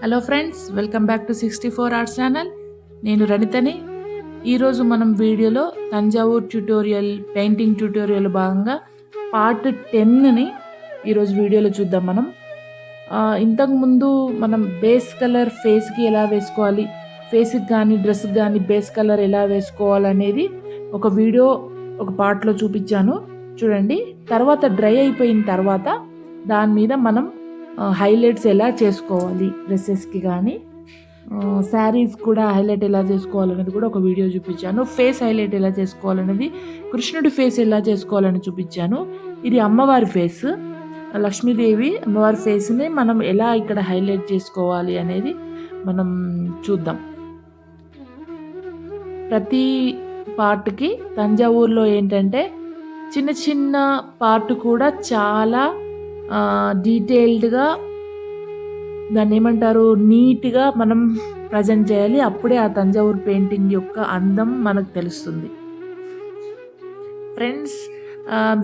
Hello friends, welcome back to 64 arts channel. నేను రణితని. ఈరోజు మనం వీడియోలో తంజావూర్ పెయింటింగ్ ట్యూటోరియల్ భాగంగా పార్ట్ 10ని ఈరోజు వీడియోలో చూద్దాం. మనం ఇంతకుముందు మనం బేస్ కలర్ ఫేస్కి ఎలా వేసుకోవాలి, ఫేస్కి కానీ డ్రెస్కి కానీ బేస్ కలర్ ఎలా వేసుకోవాలనేది ఒక వీడియో ఒక పార్ట్లో చూపించాను చూడండి. తర్వాత డ్రై అయిపోయిన తర్వాత దాని మీద మనం హైలైట్స్ ఎలా చేసుకోవాలి, డ్రెస్సెస్కి కానీ శారీస్ కూడా హైలైట్ ఎలా చేసుకోవాలనేది కూడా ఒక వీడియో చూపించాను. ఫేస్ హైలైట్ ఎలా చేసుకోవాలనేది, కృష్ణుడి ఫేస్ ఎలా చేసుకోవాలని చూపించాను. ఇది అమ్మవారి ఫేస్, లక్ష్మీదేవి అమ్మవారి ఫేస్ని మనం ఎలా ఇక్కడ హైలైట్ చేసుకోవాలి అనేది మనం చూద్దాం. ప్రతి పార్ట్కి తంజావూరులో ఏంటంటే చిన్న చిన్న పార్ట్ కూడా చాలా డీటెయిల్డ్గా దాన్ని ఏమంటారు, నీట్గా మనం ప్రజెంట్ చేయాలి. అప్పుడే ఆ తంజావూర్ పెయింటింగ్ యొక్క అందం మనకు తెలుస్తుంది. ఫ్రెండ్స్,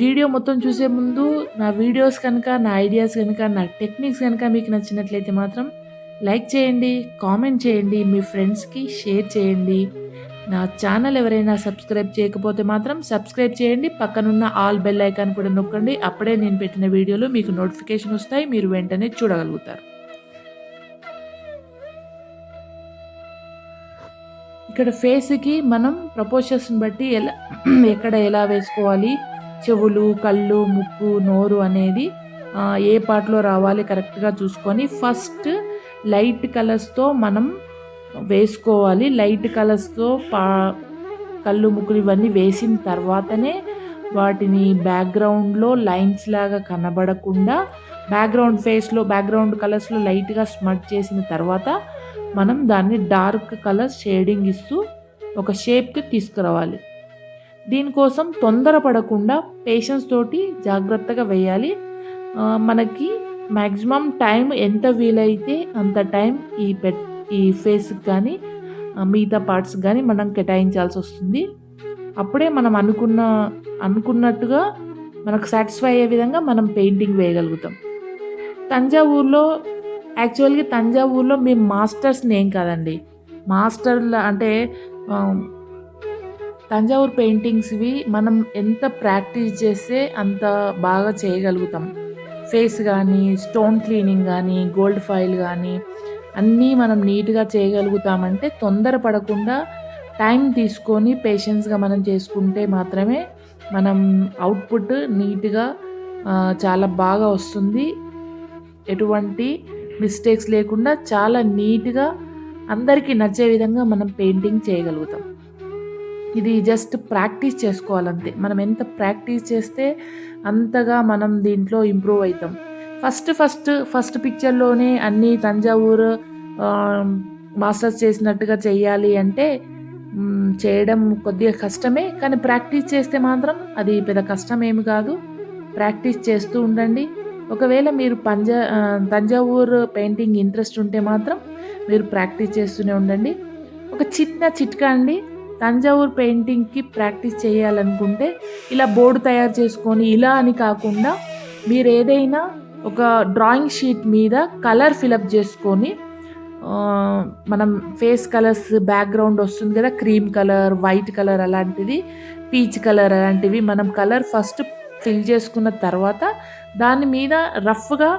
వీడియో మొత్తం చూసే ముందు నా వీడియోస్ కనుక, నా ఐడియాస్ కనుక, నా టెక్నిక్స్ కనుక మీకు నచ్చినట్లయితే మాత్రం లైక్ చేయండి, కామెంట్ చేయండి, మీ ఫ్రెండ్స్కి షేర్ చేయండి. నా ఛానల్ ఎవరైనా సబ్స్క్రైబ్ చేయకపోతే మాత్రం సబ్స్క్రైబ్ చేయండి. పక్కనున్న ఆల్ బెల్ ఐకాన్ కూడా నొక్కండి. అప్పుడే నేను పెట్టిన వీడియోలు మీకు నోటిఫికేషన్ వస్తాయి, మీరు వెంటనే చూడగలుగుతారు. ఇక్కడ ఫేస్కి మనం ప్రపోర్షన్స్ని బట్టి ఎక్కడ ఎలా వేసుకోవాలి, చెవులు, కళ్ళు, ముక్కు, నోరు అనేది ఏ పార్ట్లో రావాలి కరెక్ట్గా చూసుకొని ఫస్ట్ లైట్ కలర్స్తో మనం వేసుకోవాలి. లైట్ కలర్స్తో కళ్ళు, ముక్కులు ఇవన్నీ వేసిన తర్వాతనే వాటిని బ్యాక్గ్రౌండ్లో లైన్స్ లాగా కనబడకుండా బ్యాక్గ్రౌండ్ కలర్స్లో లైట్గా స్మట్ చేసిన తర్వాత మనం దాన్ని డార్క్ కలర్ షేడింగ్ ఇస్తూ ఒక షేప్కి తీసుకురావాలి. దీనికోసం తొందరపడకుండా పేషెన్స్ తోటి జాగ్రత్తగా వేయాలి. మనకి మ్యాక్సిమం టైం ఎంత వీలైతే అంత టైం ఈ ఫేస్కి కానీ మిగతా పార్ట్స్కి కానీ మనం కేటాయించాల్సి వస్తుంది. అప్పుడే మనం అనుకున్నట్టుగా మనకు సాటిస్ఫై అయ్యే విధంగా మనం పెయింటింగ్ వేయగలుగుతాం. తంజావూర్లో మేము మాస్టర్స్ని ఏం కాదండి. మాస్టర్ల అంటే తంజావూర్ పెయింటింగ్స్వి మనం ఎంత ప్రాక్టీస్ చేస్తే అంత బాగా చేయగలుగుతాం. ఫేస్ కానీ, స్టోన్ క్లీనింగ్ కానీ, గోల్డ్ ఫాయిల్ కానీ అన్నీ మనం నీట్గా చేయగలుగుతామంటే తొందరపడకుండా టైం తీసుకొని పేషెన్స్గా మనం చేసుకుంటే మాత్రమే మనం అవుట్పుట్ నీట్గా చాలా బాగా వస్తుంది. ఎటువంటి మిస్టేక్స్ లేకుండా చాలా నీట్గా అందరికీ నచ్చే విధంగా మనం పెయింటింగ్ చేయగలుగుతాం. ఇది జస్ట్ ప్రాక్టీస్ చేసుకోవాలంతే. మనం ఎంత ప్రాక్టీస్ చేస్తే అంతగా మనం దీంట్లో ఇంప్రూవ్ అవుతాం. ఫస్ట్ పిక్చర్లోనే అన్ని తంజావూర్ మాస్టర్స్ చేసినట్టుగా చేయాలి అంటే చేయడం కొద్దిగా కష్టమే. కానీ ప్రాక్టీస్ చేస్తే మాత్రం అది పెద్ద కష్టం ఏమి కాదు. ప్రాక్టీస్ చేస్తూ ఉండండి. ఒకవేళ మీరు తంజావూర్ పెయింటింగ్ ఇంట్రెస్ట్ ఉంటే మాత్రం మీరు ప్రాక్టీస్ చేస్తూనే ఉండండి. ఒక చిన్న చిట్కా అండి, తంజావూర్ పెయింటింగ్కి ప్రాక్టీస్ చేయాలనుకుంటే ఇలా బోర్డు తయారు చేసుకొని, ఇలా అని కాకుండా మీరు ఏదైనా ఒక డ్రాయింగ్ షీట్ మీద కలర్ ఫిలప్ చేసుకొని, మనం ఫేస్ కలర్స్ బ్యాక్గ్రౌండ్ వస్తుంది కదా, క్రీమ్ కలర్, వైట్ కలర్ అలాంటిది, పీచ్ కలర్ అలాంటివి మనం కలర్ ఫస్ట్ ఫిల్ చేసుకున్న తర్వాత దాని మీద రఫ్గా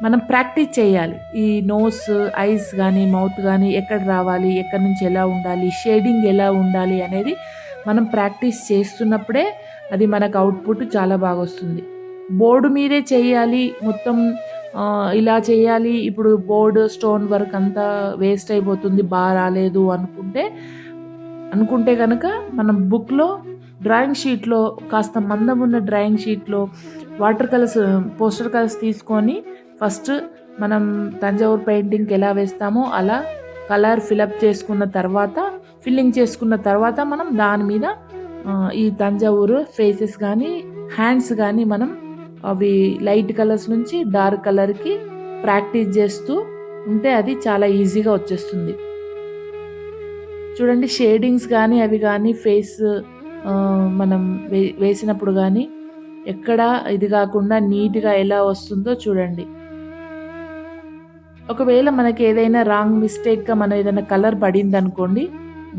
మనం ప్రాక్టీస్ చేయాలి. ఈ నోస్, ఐస్ కానీ, మౌత్ కానీ ఎక్కడ రావాలి, ఎక్కడి నుంచి ఎలా ఉండాలి, షేడింగ్ ఎలా ఉండాలి అనేది మనం ప్రాక్టీస్ చేస్తున్నప్పుడే అది మనకు అవుట్పుట్ చాలా బాగా వస్తుంది. బోర్డు మీదే చేయాలి, మొత్తం ఇలా చేయాలి, ఇప్పుడు బోర్డు స్టోన్ వర్క్ అంతా వేస్ట్ అయిపోతుంది, బాగా రాలేదు అనుకుంటే కనుక మనం బుక్లో డ్రాయింగ్ షీట్లో కాస్త మందం ఉన్న డ్రాయింగ్ షీట్లో వాటర్ కలర్స్, పోస్టర్ కలర్స్ తీసుకొని ఫస్ట్ మనం తంజావూర్ పెయింటింగ్కి ఎలా వేస్తామో అలా కలర్ ఫిల్లింగ్ చేసుకున్న తర్వాత మనం దాని మీద ఈ తంజావూరు ఫేసెస్ కానీ, హ్యాండ్స్ కానీ మనం అవి లైట్ కలర్స్ నుంచి డార్క్ కలర్కి ప్రాక్టీస్ చేస్తూ ఉంటే అది చాలా ఈజీగా వచ్చేస్తుంది. చూడండి, షేడింగ్స్ కానీ అవి కానీ ఫేస్ మనం వేసినప్పుడు కానీ ఎక్కడ ఇది కాకుండా నీట్గా ఎలా వస్తుందో చూడండి. ఒకవేళ మనకి ఏదైనా రాంగ్ మిస్టేక్‌గా మనం ఏదైనా కలర్ పడిందనుకోండి,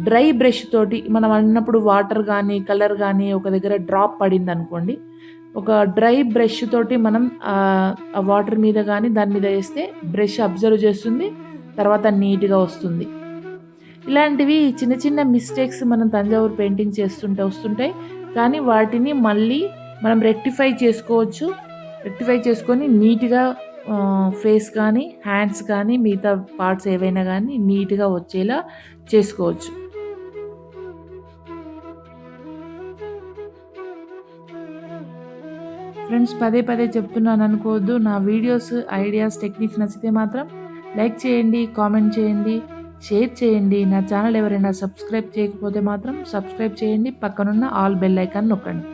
డ్రై బ్రష్ తోటి మనం అన్నప్పుడు వాటర్ గానీ, కలర్ గానీ ఒక దగ్గర డ్రాప్ పడిందనుకోండి, ఒక డ్రై బ్రష్ తోటి మనం ఆ వాటర్ మీద గానీ, దాని మీద ఏస్తే బ్రష్ అబ్జర్వ్ చేస్తుంది. తర్వాత నీట్‌గా వస్తుంది. ఇలాంటివి చిన్న చిన్న మిస్టేక్స్ మనం తంజావూరు పెయింటింగ్ చేస్తుంటే వస్తుంటాయి. కానీ వాటిని మళ్ళీ మనం రెక్టిఫై చేసుకోవచ్చు. రెక్టిఫై చేసుకొని నీట్‌గా ఫేస్ కానీ, హ్యాండ్స్ కానీ, మిగతా పార్ట్స్ ఏవైనా గానీ నీట్‌గా వచ్చేలా చేసుకోవచ్చు. ఫ్రెండ్స్ పదే పదే చెప్తున్నాను అనుకోవద్దు. నా వీడియోస్, ఐడియాస్, టెక్నిక్స్ నచ్చితే మాత్రం లైక్ చేయండి, కామెంట్ చేయండి, షేర్ చేయండి. నా ఛానల్ ఎవరైనా సబ్స్క్రైబ్ చేయకపోతే మాత్రం సబ్స్క్రైబ్ చేయండి. పక్కనున్న ఆల్ బెల్ ఐకాన్ నొక్కండి.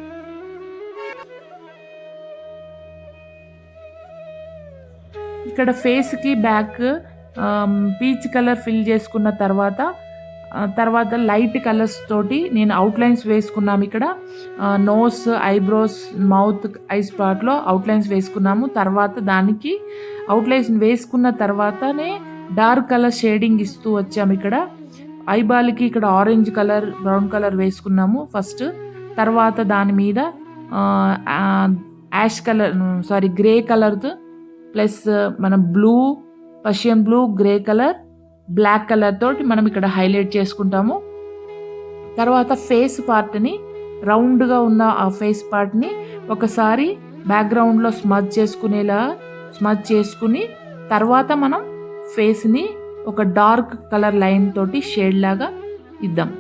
ఇక్కడ ఫేస్‌కి బ్యాక్ పీచ్ కలర్ ఫిల్ చేసుకున్న తర్వాత లైట్ కలర్స్ తోటి నేను అవుట్‌లైన్స్ వేసుకున్నాము ఇక్కడ. నోస్, ఐబ్రోస్, మౌత్, ఐస్ పార్ట్‌లో అవుట్‌లైన్స్ వేసుకున్నాము. తర్వాత దానికి అవుట్‌లైన్స్ వేసుకున్న తర్వాతనే డార్క్ కలర్ షేడింగ్ ఇస్తూ వచ్చాము ఇక్కడ. ఐబాల్‌కి ఇక్కడ ఆరెంజ్ కలర్, బ్రౌన్ కలర్ వేసుకున్నాము ఫస్ట్. తర్వాత దాని మీద యాష్ కలర్ గ్రే కలర్‌తో ప్లస్ మనం blue, Persian blue, grey colour, black colour తోటి మనం ఇక్కడ హైలైట్ చేసుకుంటాము. తర్వాత ఫేస్ పార్ట్‌ని రౌండ్‌గా ఉన్న ఆ ఫేస్ పార్ట్‌ని ఒకసారి బ్యాక్‌గ్రౌండ్‌లో స్మజ్ చేసుకుని తర్వాత మనం ఫేస్‌ని ఒక డార్క్ కలర్ లైన్ తోటి షేడ్ లాగా ఇద్దాం.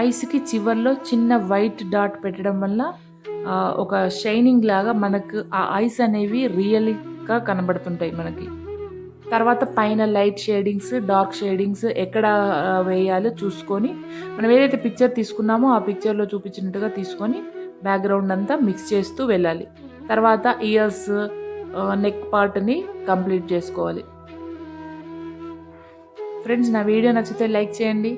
ఐస్‌కి చివర్లో చిన్న వైట్ డాట్ పెట్టడం వల్ల ఒక షైనింగ్ లాగా మనకు ఆ ఐస్ అనేవి రియల్‌గా కనబడుతుంటాయి మనకి. తర్వాత పైన లైట్ షేడింగ్స్, డార్క్ షేడింగ్స్ ఎక్కడ వేయాలో చూసుకొని, మనం ఏదైతే పిక్చర్ తీసుకున్నామో ఆ పిక్చర్‌లో చూపించినట్టుగా తీసుకొని బ్యాక్‌గ్రౌండ్ అంతా మిక్స్ చేస్తూ వెళ్ళాలి. తర్వాత ఇయర్స్, నెక్ పార్ట్‌ని కంప్లీట్ చేసుకోవాలి. ఫ్రెండ్స్ నా వీడియో నచ్చితే లైక్ చేయండి.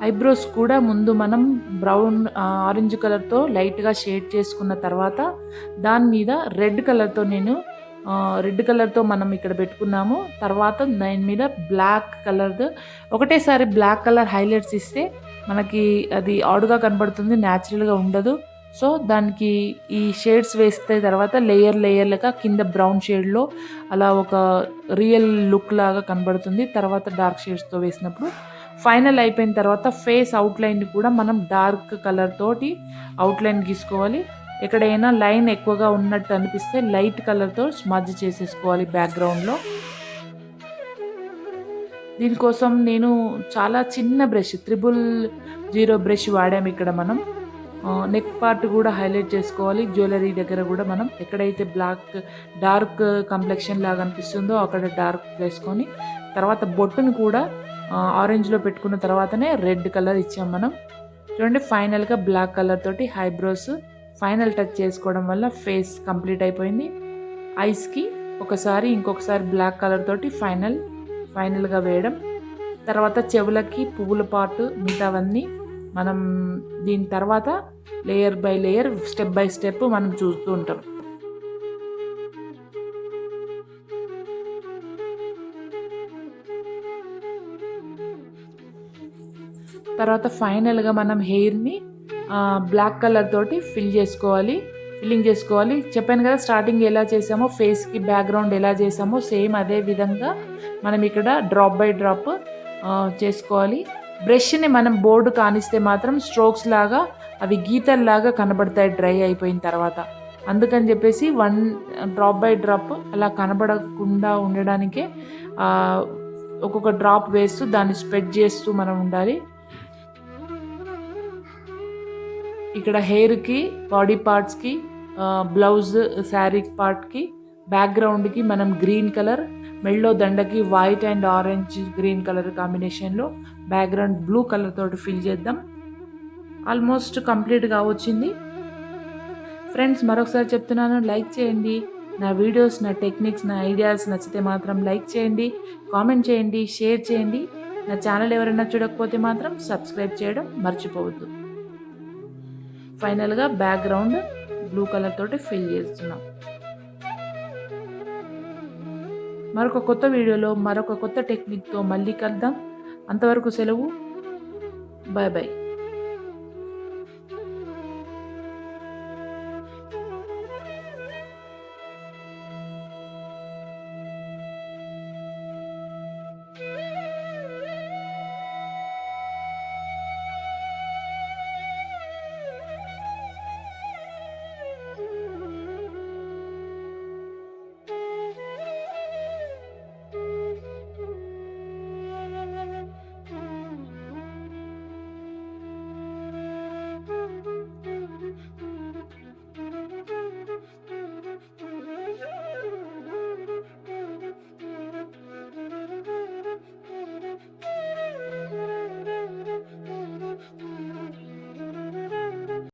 ఐబ్రోస్ కూడా ముందు మనం ఆరెంజ్ కలర్‌తో లైట్‌గా షేడ్ చేసుకున్న తర్వాత దాని మీద రెడ్ కలర్‌తో మనం ఇక్కడ పెట్టుకున్నాము. తర్వాత దాని మీద బ్లాక్ కలర్‌ది ఒకటేసారి బ్లాక్ కలర్ హైలైట్స్ ఇస్తే మనకి అది ఆడ్‌గా కనబడుతుంది. న్యాచురల్‌గా ఉండదు. సో, దానికి ఈ షేడ్స్ వేస్తే తర్వాత లేయర్‌లుగా కింద బ్రౌన్ షేడ్‌లో అలా ఒక రియల్ లుక్ లాగా కనబడుతుంది. తర్వాత డార్క్ షేడ్స్‌తో వేసినప్పుడు ఫైనల్ అయిపోయిన తర్వాత ఫేస్ అవుట్‌లైన్‌ని కూడా మనం డార్క్ కలర్ తోటి అవుట్‌లైన్ గీసుకోవాలి. ఎక్కడైనా లైన్ ఎక్కువగా ఉన్నట్టు అనిపిస్తే లైట్ కలర్‌తో స్మజ్ చేసేసుకోవాలి బ్యాక్‌గ్రౌండ్‌లో. దీనికోసం నేను చాలా చిన్న బ్రష్ 000 బ్రష్ వాడాము ఇక్కడ మనం. నెక్ పార్ట్ కూడా హైలైట్ చేసుకోవాలి. జ్యువెలరీ దగ్గర కూడా మనం ఎక్కడైతే డార్క్ కంప్లెక్షన్ లాగా అనిపిస్తుందో అక్కడ డార్క్ వేసుకొని తర్వాత బొట్టును కూడా ఆరెంజ్‌లో పెట్టుకున్న తర్వాతనే రెడ్ కలర్ ఇచ్చాం మనం. చూడండి ఫైనల్‌గా బ్లాక్ కలర్ తోటి ఐబ్రోస్ ఫైనల్ టచ్ చేసుకోవడం వల్ల ఫేస్ కంప్లీట్ అయిపోయింది. ఐస్‌కి ఇంకొకసారి బ్లాక్ కలర్ తోటి ఫైనల్‌గా వేయడం. తర్వాత చెవులకి పువ్వుల పార్ట్ మిగతావన్నీ మనం దీని తర్వాత layer by layer, step by step మనం చూస్తూ ఉంటాం. తర్వాత ఫైనల్‌గా మనం హెయిర్‌ని బ్లాక్ కలర్ తోటి ఫిల్లింగ్ చేసుకోవాలి. చెప్పాను కదా స్టార్టింగ్ ఎలా చేసామో ఫేస్‌కి బ్యాక్‌గ్రౌండ్ ఎలా చేసామో సేమ్ అదే విధంగా మనం ఇక్కడ డ్రాప్ బై డ్రాప్ చేసుకోవాలి. బ్రష్‌ని మనం బోర్డు కానిస్తే మాత్రం స్ట్రోక్స్ లాగా అవి గీతల్లాగా కనబడతాయి డ్రై అయిపోయిన తర్వాత. అందుకని చెప్పేసి డ్రాప్ బై డ్రాప్ అలా కనబడకుండా ఉండడానికే ఒక్కొక్క డ్రాప్ వేస్తూ దాన్ని స్ప్రెడ్ చేస్తూ మనం ఉండాలి. ఇక్కడ హెయిర్‌కి, బాడీ పార్ట్స్‌కి, బ్లౌజ్ శారీ పార్ట్‌కి, బ్యాక్‌గ్రౌండ్‌కి మనం గ్రీన్ కలర్, మెడలో దండకి white and orange green colour కాంబినేషన్లో బ్యాక్గ్రౌండ్ బ్లూ కలర్ తోటి ఫిల్ చేద్దాం. ఆల్మోస్ట్ కంప్లీట్గా వచ్చింది. ఫ్రెండ్స్ మరొకసారి చెప్తున్నాను, లైక్ చేయండి. నా వీడియోస్, నా టెక్నిక్స్, నా ఐడియాస్ నచ్చితే మాత్రం లైక్ చేయండి, కామెంట్ చేయండి, షేర్ చేయండి. నా ఛానల్ ఎవరైనా చూడకపోతే మాత్రం సబ్స్క్రైబ్ చేయడం మర్చిపోవద్దు. ఫైనల్గా బ్యాక్గ్రౌండ్ బ్లూ కలర్ తోటి ఫిల్ చేస్తున్నాం. మరొక కొత్త వీడియోలో మరొక కొత్త టెక్నిక్తో మళ్ళీ కలుద్దాం. అంతవరకు సెలవు. Bye bye.